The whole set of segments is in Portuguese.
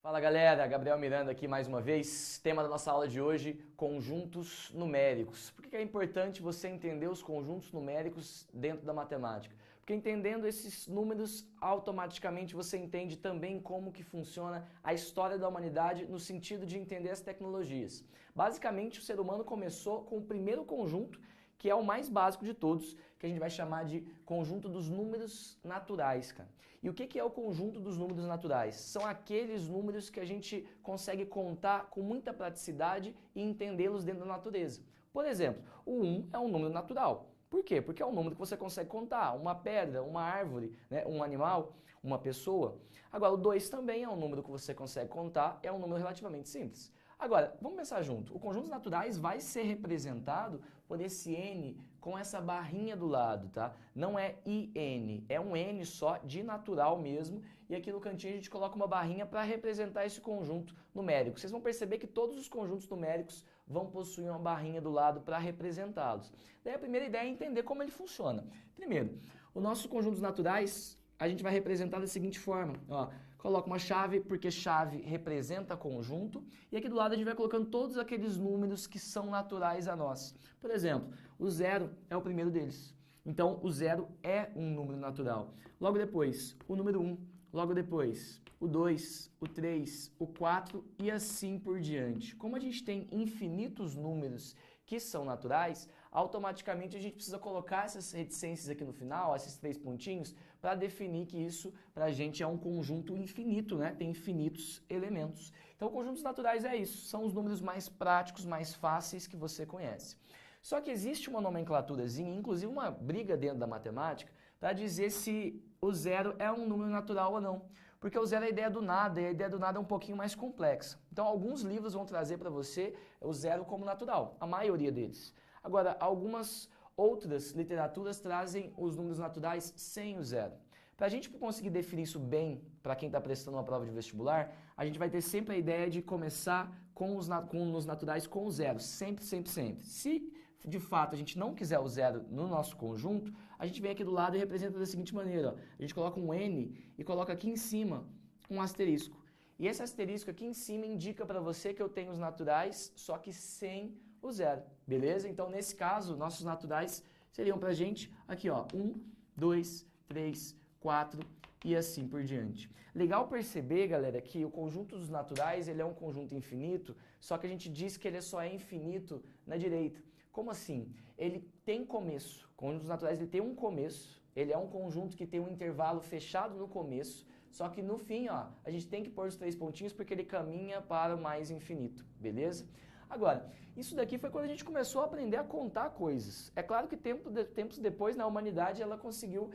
Fala galera, Gabriel Miranda aqui mais uma vez. Tema da nossa aula de hoje, conjuntos numéricos. Por que é importante você entender os conjuntos numéricos dentro da matemática? Porque entendendo esses números, automaticamente você entende também como que funciona a história da humanidade no sentido de entender as tecnologias. Basicamente, o ser humano começou com o primeiro conjunto, que é o mais básico de todos, que a gente vai chamar de conjunto dos números naturais, cara. E o que é o conjunto dos números naturais? São aqueles números que a gente consegue contar com muita praticidade e entendê-los dentro da natureza. Por exemplo, o 1 é um número natural. Por quê? Porque é um número que você consegue contar, uma pedra, uma árvore, né? Um animal, uma pessoa. Agora, o 2 também é um número que você consegue contar, é um número relativamente simples. Agora, vamos pensar junto. O conjunto naturais vai ser representado por esse N com essa barrinha do lado, tá? Não é IN, é um N só de natural mesmo, e aqui no cantinho a gente coloca uma barrinha para representar esse conjunto numérico. Vocês vão perceber que todos os conjuntos numéricos vão possuir uma barrinha do lado para representá-los. Daí a primeira ideia é entender como ele funciona. Primeiro, os nossos conjuntos naturais a gente vai representar da seguinte forma, ó, coloca uma chave porque chave representa conjunto e aqui do lado a gente vai colocando todos aqueles números que são naturais a nós. Por exemplo, o 0 é o primeiro deles, então o 0 é um número natural. Logo depois, o número 1, logo depois, o 2, o 3, o 4 e assim por diante. Como a gente tem infinitos números que são naturais, automaticamente a gente precisa colocar essas reticências aqui no final, esses 3 pontinhos, para definir que isso para a gente é um conjunto infinito, né? Tem infinitos elementos. Então, conjuntos naturais é isso, são os números mais práticos, mais fáceis que você conhece. Só que existe uma nomenclaturazinha, inclusive uma briga dentro da matemática, para dizer se o 0 é um número natural ou não. Porque o 0 é a ideia do nada, e a ideia do nada é um pouquinho mais complexa. Então, alguns livros vão trazer para você o 0 como natural, a maioria deles. Agora, algumas outras literaturas trazem os números naturais sem o 0. Para a gente conseguir definir isso bem, para quem está prestando uma prova de vestibular, a gente vai ter sempre a ideia de começar com os naturais com o 0, sempre, sempre, sempre. Se de fato a gente não quiser o 0 no nosso conjunto, a gente vem aqui do lado e representa da seguinte maneira, ó. A gente coloca um N e coloca aqui em cima um asterisco. E esse asterisco aqui em cima indica para você que eu tenho os naturais, só que sem o 0, beleza? Então, nesse caso, nossos naturais seriam para a gente aqui, ó, 1, 2, 3, 4 e assim por diante. Legal perceber, galera, que o conjunto dos naturais ele é um conjunto infinito, só que a gente diz que ele só é infinito na direita. Como assim? Ele tem começo. O conjunto dos naturais ele tem um começo, ele é um conjunto que tem um intervalo fechado no começo, só que no fim, ó, a gente tem que pôr os 3 pontinhos porque ele caminha para o mais infinito, beleza? Agora, isso daqui foi quando a gente começou a aprender a contar coisas. É claro que tempos depois, na humanidade, ela conseguiu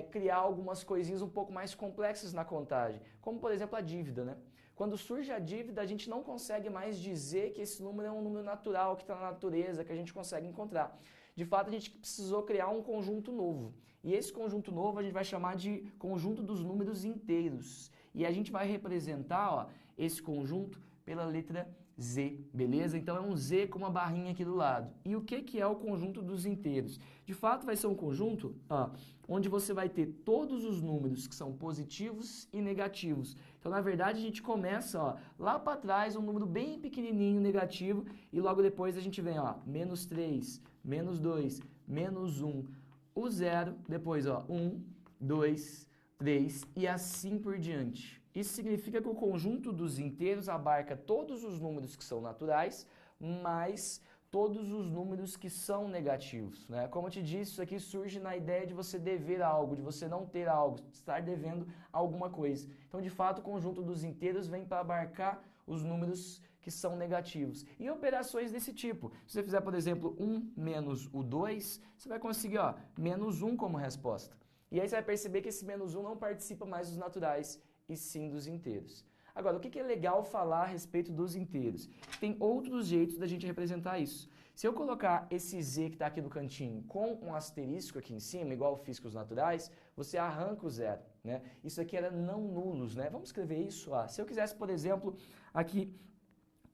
criar algumas coisinhas um pouco mais complexas na contagem, como por exemplo a dívida, né? Quando surge a dívida, a gente não consegue mais dizer que esse número é um número natural, que está na natureza, que a gente consegue encontrar. De fato, a gente precisou criar um conjunto novo. E esse conjunto novo a gente vai chamar de conjunto dos números inteiros. E a gente vai representar, ó, esse conjunto pela letra Z, beleza? Então é um Z com uma barrinha aqui do lado. E o que é o conjunto dos inteiros? De fato vai ser um conjunto, ó, onde você vai ter todos os números que são positivos e negativos. Então na verdade a gente começa, ó, lá para trás um número bem pequenininho negativo e logo depois a gente vem, ó, menos 3, menos 2, menos 1, o 0, depois ó, 1, 2, 3 e assim por diante. Isso significa que o conjunto dos inteiros abarca todos os números que são naturais, mais todos os números que são negativos, né? Como eu te disse, isso aqui surge na ideia de você dever algo, de você não ter algo, estar devendo alguma coisa. Então, de fato, o conjunto dos inteiros vem para abarcar os números que são negativos. E operações desse tipo, se você fizer, por exemplo, 1 menos o 2, você vai conseguir, ó, menos 1 como resposta. E aí você vai perceber que esse menos 1 não participa mais dos naturais, e sim dos inteiros. Agora, o que é legal falar a respeito dos inteiros? Tem outros jeitos da gente representar isso. Se eu colocar esse Z que está aqui no cantinho com um asterisco aqui em cima, igual eu fiz com os naturais, você arranca o 0, né? Isso aqui era não nulos, né? Vamos escrever isso, ó. Se eu quisesse, por exemplo, aqui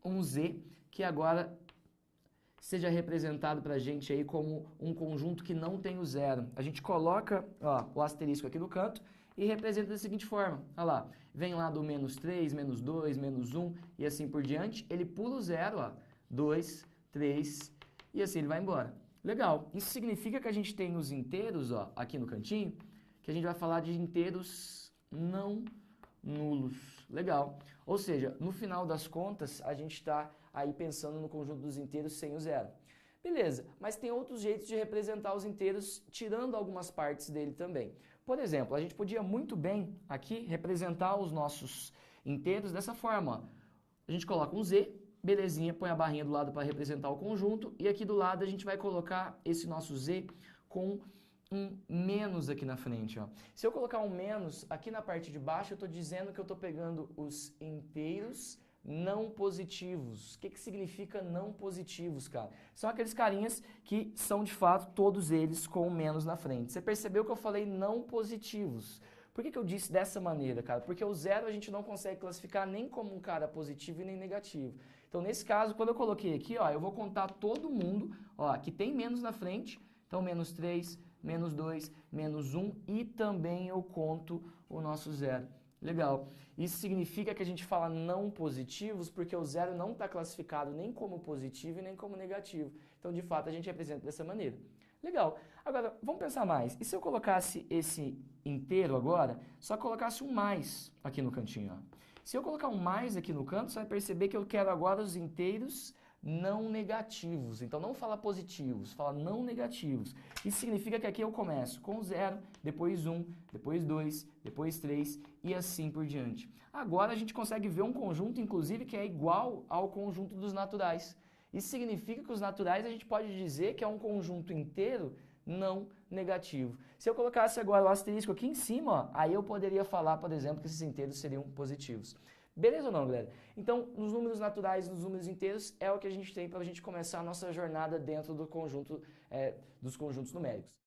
um Z que agora seja representado para a gente aí como um conjunto que não tem o 0. A gente coloca, ó, o asterisco aqui no canto e representa da seguinte forma. Olha lá, vem lá do menos 3, menos 2, menos 1 e assim por diante. Ele pula o zero, ó, 2, 3 e assim ele vai embora. Legal, isso significa que a gente tem os inteiros, ó, aqui no cantinho, que a gente vai falar de inteiros não nulos. Legal. Ou seja, no final das contas, a gente está aí pensando no conjunto dos inteiros sem o zero. Beleza, mas tem outros jeitos de representar os inteiros, tirando algumas partes dele também. Por exemplo, a gente podia muito bem aqui representar os nossos inteiros dessa forma. Ó. A gente coloca um z, belezinha, põe a barrinha do lado para representar o conjunto, e aqui do lado a gente vai colocar esse nosso z com um menos aqui na frente. Ó. Se eu colocar um menos aqui na parte de baixo, eu estou dizendo que eu estou pegando os inteiros não positivos. O que significa não positivos, cara? São aqueles carinhas que são, de fato, todos eles com um menos na frente. Você percebeu que eu falei não positivos? Por que eu disse dessa maneira, cara? Porque o zero a gente não consegue classificar nem como um cara positivo e nem negativo. Então, nesse caso, quando eu coloquei aqui, ó, eu vou contar todo mundo ó, que tem menos na frente. Então, menos 3, menos 2, menos 1 e também eu conto o nosso zero. Legal. Isso significa que a gente fala não positivos porque o zero não está classificado nem como positivo e nem como negativo. Então, de fato, a gente representa dessa maneira. Legal. Agora, vamos pensar mais. E se eu colocasse esse inteiro agora, só colocasse um mais aqui no cantinho? Ó. Se eu colocar um mais aqui no canto, você vai perceber que eu quero agora os inteiros não negativos. Então, não fala positivos, fala não negativos. Isso significa que aqui eu começo com 0, depois 1, depois 2, depois 3 e assim por diante. Agora, a gente consegue ver um conjunto, inclusive, que é igual ao conjunto dos naturais. Isso significa que os naturais a gente pode dizer que é um conjunto inteiro não negativo. Se eu colocasse agora o asterisco aqui em cima, ó, aí eu poderia falar, por exemplo, que esses inteiros seriam positivos. Beleza ou não, galera? Então, nos números naturais, nos números inteiros, é o que a gente tem para a gente começar a nossa jornada dentro do conjunto, dos conjuntos numéricos.